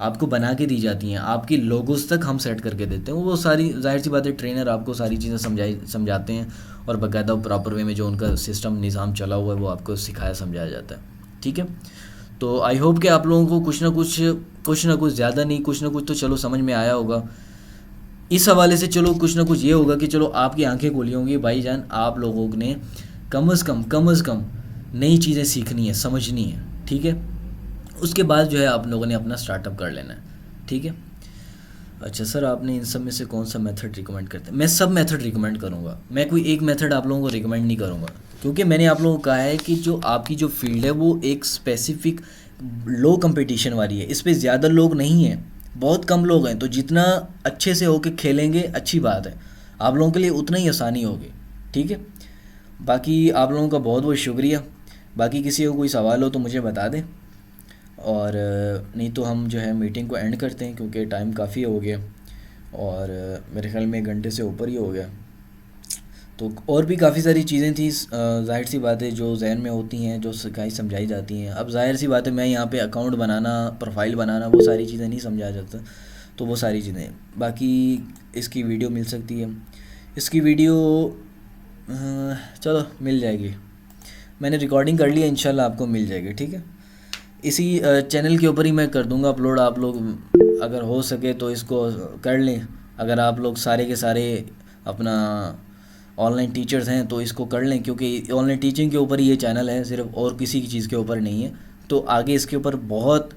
आपको बना के दी जाती हैं, आपकी लोगोस तक हम सेट करके देते हैं। वो सारी जाहिर सी बात है ट्रेनर आपको सारी चीज़ें समझाते हैं, और बाकायदा प्रॉपर वे में जो उनका सिस्टम निज़ाम चला हुआ है वो आपको सिखाया समझाया जाता है। ठीक है। तो आई होप कि आप लोगों को कुछ ना कुछ ज़्यादा नहीं, कुछ ना कुछ तो चलो समझ में आया होगा। इस हवाले से चलो कुछ ना कुछ ये होगा कि चलो आपकी आंखें खुली होंगी भाईजान, आप लोगों ने कम अज़ कम नई चीज़ें सीखनी है, समझनी है, ठीक है। उसके बाद जो है आप लोगों ने अपना स्टार्टअप कर लेना है, ठीक है। अच्छा सर, आपने इन सब में से कौन सा मेथड रिकमेंड करते हैं? मैं सब मेथड रिकमेंड करूँगा, मैं कोई एक मेथड आप लोगों को रिकमेंड नहीं करूँगा, क्योंकि मैंने आप लोगों को कहा है कि जो आपकी जो फील्ड है वो एक स्पेसिफिक लो कंपटीशन वाली है, इस पे ज़्यादा लोग नहीं हैं, बहुत कम लोग हैं। तो जितना अच्छे से होके खेलेंगे अच्छी बात है, आप लोगों के लिए उतना ही आसानी होगी, ठीक है। बाकी आप लोगों का बहुत बहुत शुक्रिया। बाकी किसी को कोई सवाल हो तो मुझे बता दें, और नहीं तो हम जो है मीटिंग को एंड करते हैं, क्योंकि टाइम काफ़ी हो गया और मेरे ख्याल में 1 घंटे से ऊपर ही हो गया। तो और भी काफ़ी सारी चीज़ें थी, ज़ाहिर सी बात है जो जहन में होती हैं, जो सिखाई समझाई जाती हैं। अब ज़ाहिर सी बात है मैं यहाँ पे अकाउंट बनाना, प्रोफाइल बनाना, वो सारी चीज़ें नहीं समझा जाता, तो वो सारी चीज़ें। बाकी इसकी वीडियो मिल सकती है, इसकी वीडियो चलो मिल जाएगी, मैंने रिकॉर्डिंग कर ली है, इंशाल्लाह आपको मिल जाएगी, ठीक है। इसी चैनल के ऊपर ही मैं कर दूंगा अपलोड, आप लोग अगर हो सके तो इसको कर लें। अगर आप लोग सारे के सारे अपना ऑनलाइन टीचर्स हैं तो इसको कर लें, क्योंकि ऑनलाइन टीचिंग के ऊपर ही ये चैनल है सिर्फ, और किसी की चीज़ के ऊपर नहीं है। तो आगे इसके ऊपर बहुत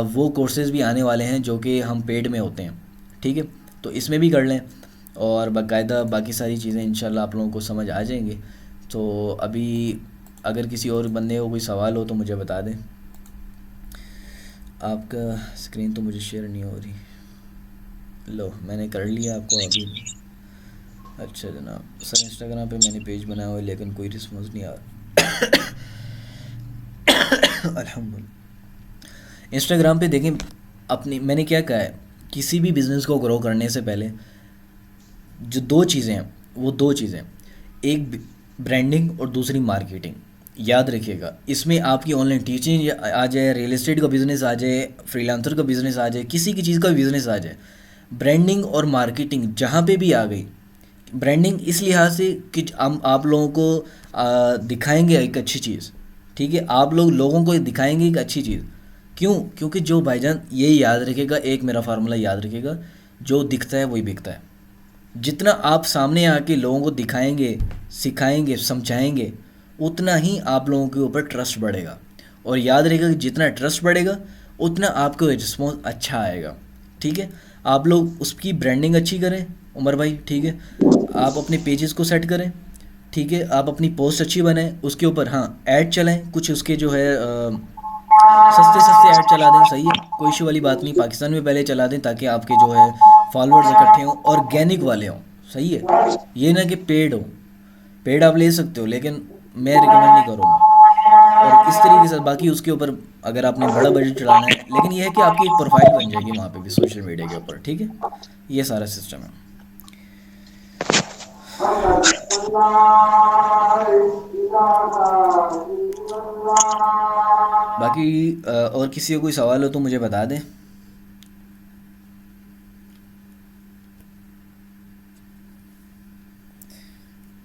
वो कोर्सेज़ भी आने वाले हैं जो कि हम पेड में होते हैं, ठीक है। तो इसमें भी कर लें, और बाकायदा बाकी सारी चीज़ें इंशाल्लाह आप लोगों को समझ आ जाएंगी। तो अभी अगर किसी और बंदे को कोई सवाल हो तो मुझे बता दें। आपका स्क्रीन तो मुझे शेयर नहीं हो रही, लो मैंने कर लिया आपको अभी। अच्छा जनाब, सर इंस्टाग्राम पे मैंने पेज बनाया हुआ है लेकिन कोई रिस्पॉन्स नहीं आ रहा। अल्हम्दुलिल्लाह। इंस्टाग्राम पे देखें, अपनी मैंने क्या कहा है, किसी भी बिज़नेस को ग्रो करने से पहले जो 2 चीज़ें हैं वो 2 चीज़ें, एक ब्रांडिंग और दूसरी मार्केटिंग। याद रखिएगा, इसमें आपकी ऑनलाइन टीचिंग आ जाए, रियल एस्टेट का बिज़नेस आ जाए, फ्रीलांसर का बिज़नेस आ जाए, किसी की चीज़ का बिज़नेस आ जाए, ब्रांडिंग और मार्केटिंग जहाँ पे भी आ गई। ब्रांडिंग इस लिहाज से कि हम आप लोगों को दिखाएंगे एक अच्छी चीज़, ठीक है। आप लोगों को दिखाएंगे एक अच्छी चीज़, क्यों? क्योंकि जो भाईजान ये याद रखेगा, एक मेरा फार्मूला याद रखेगा, जो दिखता है वही बिकता है। जितना आप सामने आके लोगों को दिखाएंगे, सिखाएंगे, समझाएंगे, उतना ही आप लोगों के ऊपर ट्रस्ट बढ़ेगा। और याद रखेगा कि जितना ट्रस्ट बढ़ेगा उतना आपको रिस्पॉन्स अच्छा आएगा, ठीक है। आप लोग उसकी ब्रांडिंग अच्छी करें उमर भाई, ठीक है। आप अपने पेजेस को सेट करें, ठीक है। आप अपनी पोस्ट अच्छी बनाएं, उसके ऊपर हाँ ऐड चलाएं, कुछ उसके जो है सस्ते सस्ते ऐड चला दें, सही है, कोई इशू वाली बात नहीं। पाकिस्तान में पहले चला दें ताकि आपके जो है फॉलोअर्स इकट्ठे हों, ऑर्गेनिक वाले हों, सही है। ये ना कि पेड हो, पेड आप ले सकते हो लेकिन मैं रिकमेंड नहीं करूँगा। और इस तरीके से बाकी उसके ऊपर अगर आपने बड़ा बजट चलाना है, लेकिन यह है कि आपकी एक प्रोफाइल बन जाएगी वहाँ पे भी, सोशल मीडिया के ऊपर, ठीक है। ये सारा सिस्टम है। बाकी और किसी को कोई सवाल हो तो मुझे बता दें।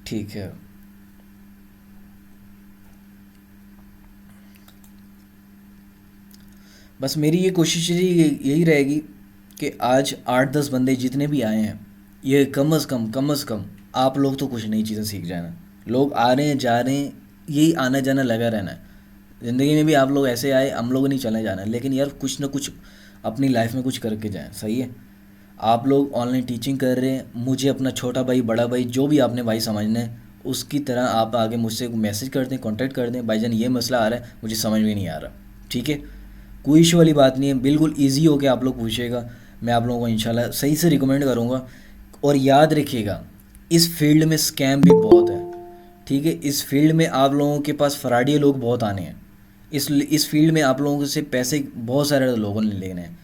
ठीक है, बस मेरी ये कोशिश यही रहेगी कि आज 8-10 बंदे जितने भी आए हैं, ये कम अज़ कम आप लोग तो कुछ नई चीज़ें सीख जाना। लोग आ रहे हैं, जा रहे हैं, यही आना जाना लगा रहना है। ज़िंदगी में भी आप लोग ऐसे आए, हम लोग नहीं चले जाना है, लेकिन यार कुछ ना कुछ अपनी लाइफ में कुछ करके जाएं, सही है। आप लोग ऑनलाइन टीचिंग कर रहे हैं, मुझे अपना छोटा भाई, बड़ा भाई, जो भी आपने भाई समझना है, उसकी तरह आप आगे मुझसे मैसेज कर दें, कॉन्टैक्ट कर दें, भाईजान ये मसला आ रहा है, मुझे समझ में नहीं आ रहा, ठीक है। कोई इशू वाली बात नहीं है, बिल्कुल ईजी हो के आप लोग पूछिएगा, मैं आप लोगों को इंशाल्लाह सही से रिकमेंड करूँगा। और याद रखिएगा, इस फील्ड में स्कैम भी बहुत है, ठीक है। इस फील्ड में आप लोगों के पास फ्रॉडिये लोग बहुत आने हैं, इस फील्ड में आप लोगों से पैसे बहुत सारे लोगों ने लेने हैं।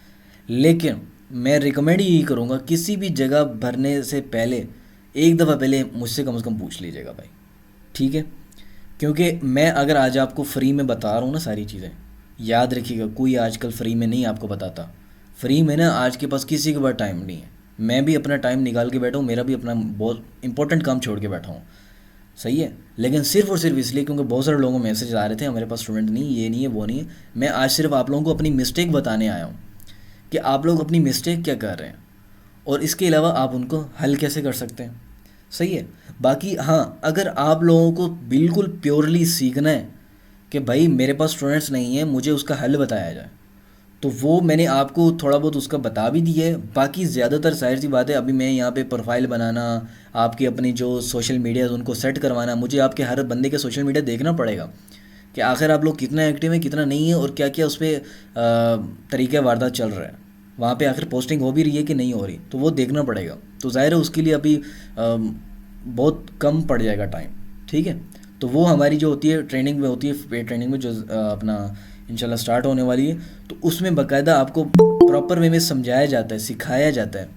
लेकिन मैं रिकमेंड यही करूँगा, किसी भी जगह भरने से पहले एक दफ़ा पहले मुझसे कम से कम पूछ लीजिएगा भाई, ठीक है। क्योंकि मैं अगर आज आपको फ्री में बता रहा हूँ ना सारी चीज़ें, याद रखिएगा कोई आजकल फ्री में नहीं आपको बताता। फ्री में ना आज के पास किसी के पास टाइम नहीं है। मैं भी अपना टाइम निकाल के बैठा हूँ, मेरा भी अपना बहुत इंपॉर्टेंट काम छोड़ के बैठा हूँ। सही है। लेकिन सिर्फ और सिर्फ इसलिए क्योंकि बहुत सारे लोगों को मैसेज आ रहे थे हमारे पास स्टूडेंट नहीं, ये नहीं है, वो नहीं है। मैं आज सिर्फ आप लोगों को अपनी मिस्टेक बताने आया हूँ कि आप लोग अपनी मिस्टेक क्या कर रहे हैं और इसके अलावा आप उनको हल कैसे कर सकते हैं। सही है। बाकी हाँ, अगर आप लोगों को बिल्कुल प्योरली सीखना है कि भाई मेरे पास स्टूडेंट्स नहीं है, मुझे उसका हल बताया जाए, तो वो मैंने आपको थोड़ा बहुत उसका बता भी दिया है। बाकी ज़्यादातर जाहिर सी बात है, अभी मैं यहाँ पे प्रोफाइल बनाना, आपकी अपनी जो सोशल मीडिया उनको सेट करवाना, मुझे आपके हर बंदे के सोशल मीडिया देखना पड़ेगा कि आखिर आप लोग कितना एक्टिव हैं कितना नहीं है, और क्या क्या उस पर तरीक़े वारदात चल रहा है, वहाँ पे आखिर पोस्टिंग हो भी रही है कि नहीं हो रही, तो वो देखना पड़ेगा। तो ज़ाहिर है उसके लिए अभी बहुत कम पड़ जाएगा टाइम। ठीक है। तो वो हमारी जो होती है ट्रेनिंग में होती है, पेड ट्रेनिंग में जो अपना इंशाल्लाह स्टार्ट होने वाली है, तो उसमें बाकायदा आपको प्रॉपर वे में समझाया जाता है, सिखाया जाता है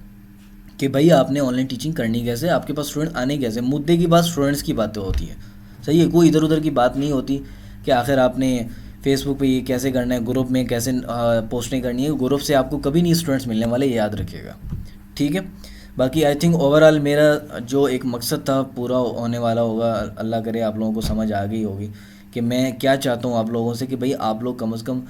कि भाई आपने ऑनलाइन टीचिंग करनी कैसे, आपके पास स्टूडेंट आने कैसे। मुद्दे की बात स्टूडेंट्स की बातें होती है। सही है। कोई इधर उधर की बात नहीं होती कि आखिर आपने फेसबुक पे ये कैसे करना है, ग्रुप में कैसे पोस्टिंग करनी है। ग्रुप से आपको कभी नहीं स्टूडेंट्स मिलने वाले, ये याद रखिएगा। ठीक है। बाकी आई थिंक ओवरऑल मेरा जो एक मकसद था पूरा होने वाला होगा। अल्लाह करे आप लोगों को समझ आ गई होगी कि मैं क्या चाहता हूँ आप लोगों से, कि भाई आप लोग कम से कम,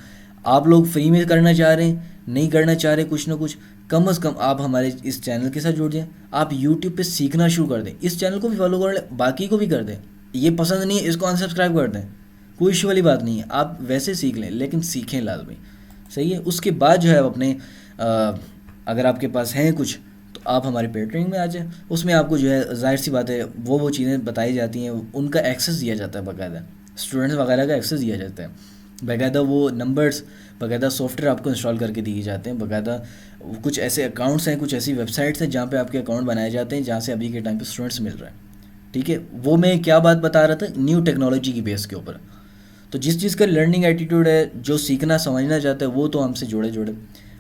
आप लोग फ्री में करना चाह रहे हैं, नहीं करना चाह रहे कुछ ना कुछ, कम से कम आप हमारे इस चैनल के साथ जुड़ जाएं। आप यूट्यूब पे सीखना शुरू कर दें, इस चैनल को भी फॉलो कर लें, बाकी को भी कर दें। ये पसंद नहीं है इसको अनसब्सक्राइब कर दें, कोई इशू वाली बात नहीं है। आप वैसे सीख लें लेकिन सीखें लाजमी। सही है। उसके बाद जो है अपने अगर आपके पास हैं कुछ, तो आप हमारे पेड ट्रेनिंग में आ जाएं। उसमें आपको जो है जाहिर सी बात है वो चीज़ें बताई जाती हैं, उनका एक्सेस दिया जाता है, बाकायदा स्टूडेंट्स वगैरह का एक्सेस दिया जाता है, बाकायदा वो नंबर्स, बाकायदा सॉफ्टवेयर आपको इंस्टॉल करके दिए जाते हैं, बाकायदा कुछ ऐसे अकाउंट्स हैं, कुछ ऐसी वेबसाइट्स हैं जहाँ पे आपके अकाउंट बनाए जाते हैं, जहाँ से अभी के टाइम पे स्टूडेंट्स मिल रहे हैं। ठीक है। वो मैं क्या बात बता रहा था, न्यू टेक्नोलॉजी की बेस के ऊपर। तो जिस चीज़ का लर्निंग एटीट्यूड है, जो सीखना समझना चाहता है, वो तो हमसे जुड़े जुड़े।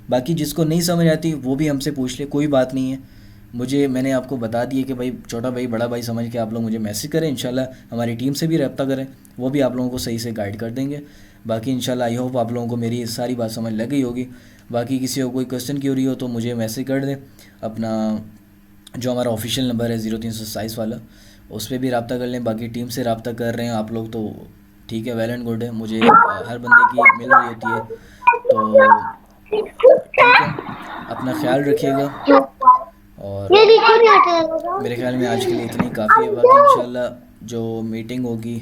बाकी जिसको नहीं समझ आती वो भी हमसे पूछ ले, कोई बात नहीं है। मुझे मैंने आपको बता दिया कि भाई छोटा भाई बड़ा भाई समझ के आप लोग मुझे मैसेज करें, इंशाल्लाह हमारी टीम से भी रब्ता करें, वो भी आप लोगों को सही से गाइड कर देंगे। बाकी इंशाल्लाह आई होप आप लोगों को मेरी सारी बात समझ लग गई होगी। बाकी किसी को कोई क्वेश्चन की हो रही हो तो मुझे मैसेज कर दें। अपना जो हमारा ऑफिशियल नंबर है 0327 वाला, उस पर भी रब्ता कर लें। बाकी टीम से रब्ता कर रहे हैं आप लोग तो ठीक है, वेल एंड गुड है। मुझे हर बंदे की मिल रही होती है, तो ठीक है। अपना ख्याल रखिएगा, और मेरे ख्याल में आज के लिए इतनी काफ़ी है। बाकी इंशाल्लाह जो मीटिंग होगी,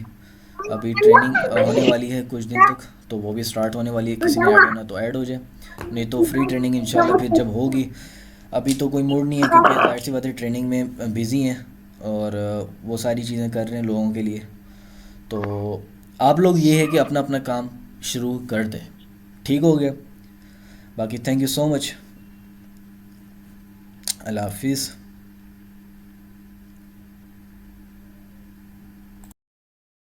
अभी ट्रेनिंग होने वाली है कुछ दिन तक, तो वो भी स्टार्ट होने वाली है। किसी ने ऐड होना तो ऐड हो जाए, नहीं तो फ्री ट्रेनिंग इंशाल्लाह फिर जब होगी। अभी तो कोई मूड नहीं है क्योंकि जाहिर सी बात है ट्रेनिंग में बिज़ी हैं और वो सारी चीज़ें कर रहे हैं लोगों के लिए। तो आप लोग ये है कि अपना अपना काम शुरू कर दें। ठीक हो गया। बाकी थैंक यू सो मच। अल्लाह हाफिज़।